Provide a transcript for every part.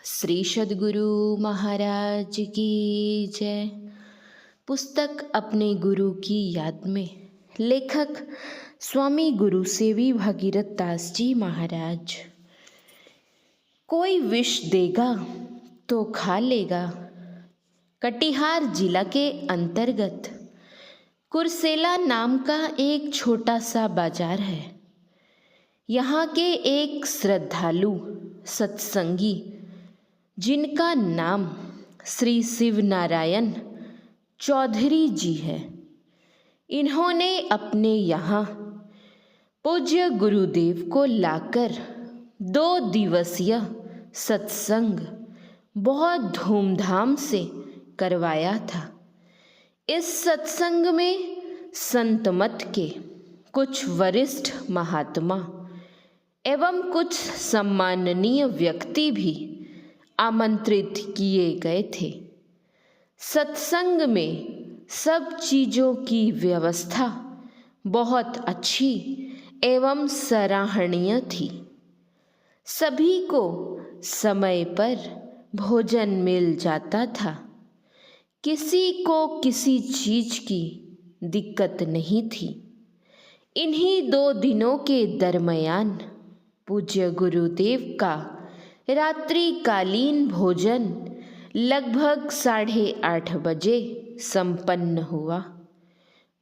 श्री सद्गुरु महाराज की जय। पुस्तक अपने गुरु की याद में, लेखक स्वामी गुरु सेवी भगीरथ दास जी महाराज। कोई विष देगा तो खा लेगा। कटिहार जिला के अंतर्गत कुरसेला नाम का एक छोटा सा बाजार है। यहाँ के एक श्रद्धालु सत्संगी, जिनका नाम श्री शिव नारायण चौधरी जी है, इन्होंने अपने यहाँ पूज्य गुरुदेव को लाकर 2 दिवसीय सत्संग बहुत धूमधाम से करवाया था। इस सत्संग में संत मत के कुछ वरिष्ठ महात्मा एवं कुछ सम्माननीय व्यक्ति भी आमंत्रित किए गए थे। सत्संग में सब चीज़ों की व्यवस्था बहुत अच्छी एवं सराहनीय थी। सभी को समय पर भोजन मिल जाता था। किसी को किसी चीज़ की दिक्कत नहीं थी। इन्हीं 2 दिनों के दरमियान पूज्य गुरुदेव का रात्रिकालीन भोजन लगभग 8:30 बजे संपन्न हुआ।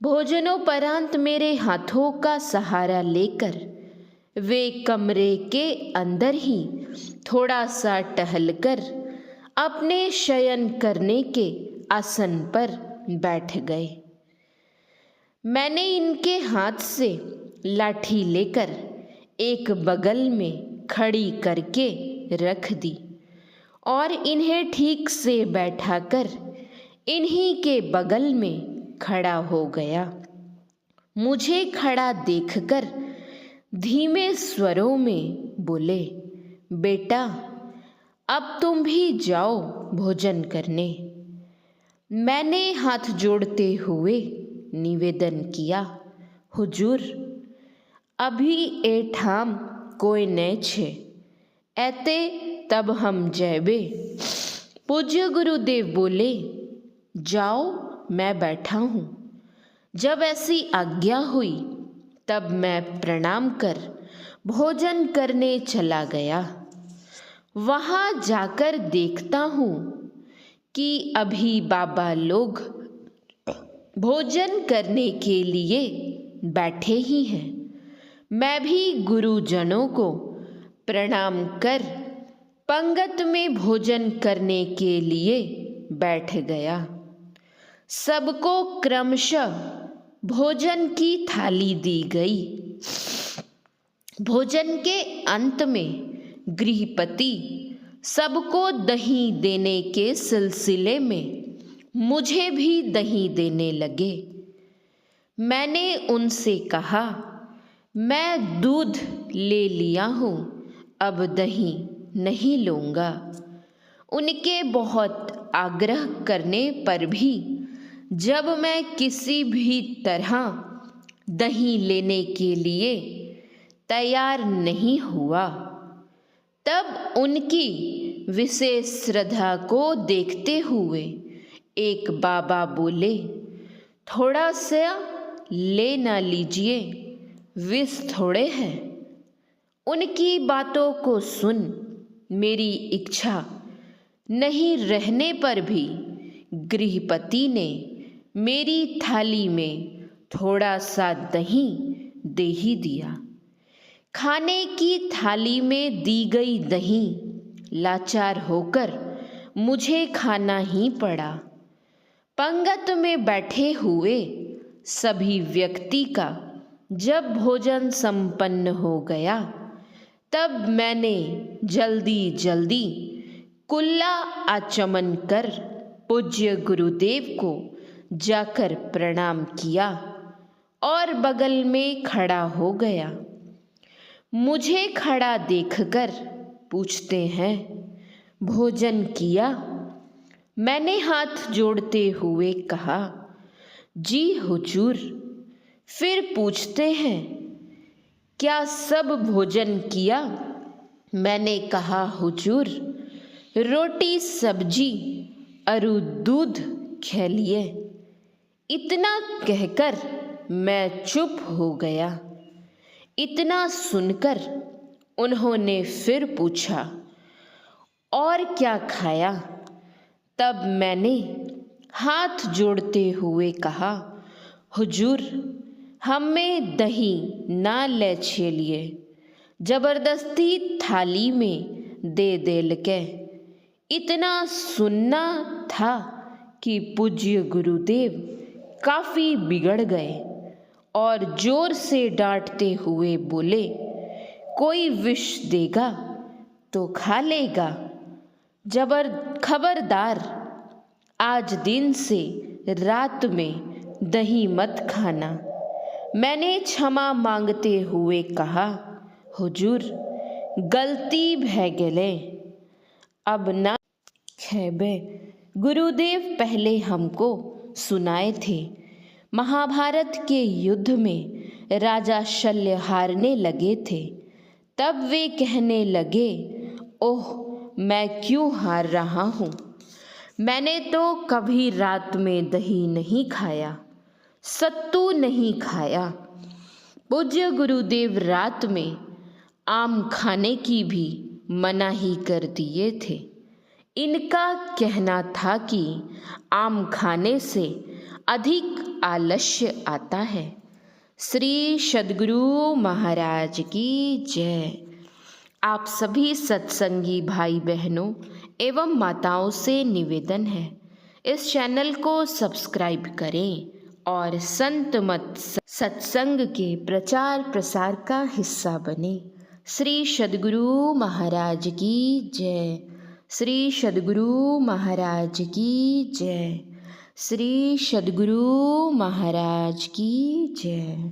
भोजनोपरांत मेरे हाथों का सहारा लेकर वे कमरे के अंदर ही थोड़ा सा टहलकर अपने शयन करने के आसन पर बैठ गए। मैंने इनके हाथ से लाठी लेकर एक बगल में खड़ी करके रख दी और इन्हें ठीक से बैठाकर इन्हीं के बगल में खड़ा हो गया। मुझे खड़ा देखकर धीमे स्वरों में बोले, बेटा अब तुम भी जाओ भोजन करने। मैंने हाथ जोड़ते हुए निवेदन किया, हुजूर अभी ए ठाम कोई नहीं छे, ऐते तब हम जैबे। पूज्य गुरुदेव बोले, जाओ मैं बैठा हूँ। जब ऐसी आज्ञा हुई तब मैं प्रणाम कर भोजन करने चला गया। वहाँ जाकर देखता हूँ कि अभी बाबा लोग भोजन करने के लिए बैठे ही हैं। मैं भी गुरुजनों को प्रणाम कर पंगत में भोजन करने के लिए बैठ गया। सबको क्रमशः भोजन की थाली दी गई। भोजन के अंत में गृहपति सबको दही देने के सिलसिले में मुझे भी दही देने लगे। मैंने उनसे कहा, मैं दूध ले लिया हूँ, अब दही नहीं लूँगा। उनके बहुत आग्रह करने पर भी जब मैं किसी भी तरह दही लेने के लिए तैयार नहीं हुआ, तब उनकी विशेष श्रद्धा को देखते हुए एक बाबा बोले, थोड़ा सा ले ना लीजिए, विष थोड़े हैं। उनकी बातों को सुन मेरी इच्छा नहीं रहने पर भी गृहपति ने मेरी थाली में थोड़ा सा दही दे ही दिया। खाने की थाली में दी गई दही लाचार होकर मुझे खाना ही पड़ा। पंगत में बैठे हुए सभी व्यक्ति का जब भोजन संपन्न हो गया, तब मैंने जल्दी जल्दी कुल्ला आचमन कर पूज्य गुरुदेव को जाकर प्रणाम किया और बगल में खड़ा हो गया। मुझे खड़ा देखकर पूछते हैं, भोजन किया? मैंने हाथ जोड़ते हुए कहा, जी हुजूर। फिर पूछते हैं, क्या सब भोजन किया? मैंने कहा, हुजूर रोटी सब्जी अरु दूध खैलिए। इतना कहकर मैं चुप हो गया। इतना सुनकर उन्होंने फिर पूछा, और क्या खाया? तब मैंने हाथ जोड़ते हुए कहा, हुजूर, हमें दही ना ले छेलिए, जबरदस्ती थाली में दे देल के। इतना सुनना था कि पूज्य गुरुदेव काफ़ी बिगड़ गए और जोर से डांटते हुए बोले, कोई विष देगा तो खा लेगा, खबरदार, आज दिन से रात में दही मत खाना। मैंने क्षमा मांगते हुए कहा, हुजूर, गलती भै गेले, अब ना खैबे। गुरुदेव पहले हमको सुनाए थे, महाभारत के युद्ध में राजा शल्य हारने लगे थे। तब वे कहने लगे, ओह, मैं क्यों हार रहा हूँ? मैंने तो कभी रात में दही नहीं खाया, सत्तू नहीं खाया। पूज्य गुरुदेव रात में आम खाने की भी मनाही कर दिए थे। इनका कहना था कि आम खाने से अधिक आलस्य आता है। श्री सद्गुरु महाराज की जय। आप सभी सत्संगी भाई बहनों एवं माताओं से निवेदन है, इस चैनल को सब्सक्राइब करें और संत मत सत्संग के प्रचार प्रसार का हिस्सा बने। श्री सद्गुरु महाराज की जय। श्री सद्गुरु महाराज की जय। श्री सद्गुरु महाराज की जय।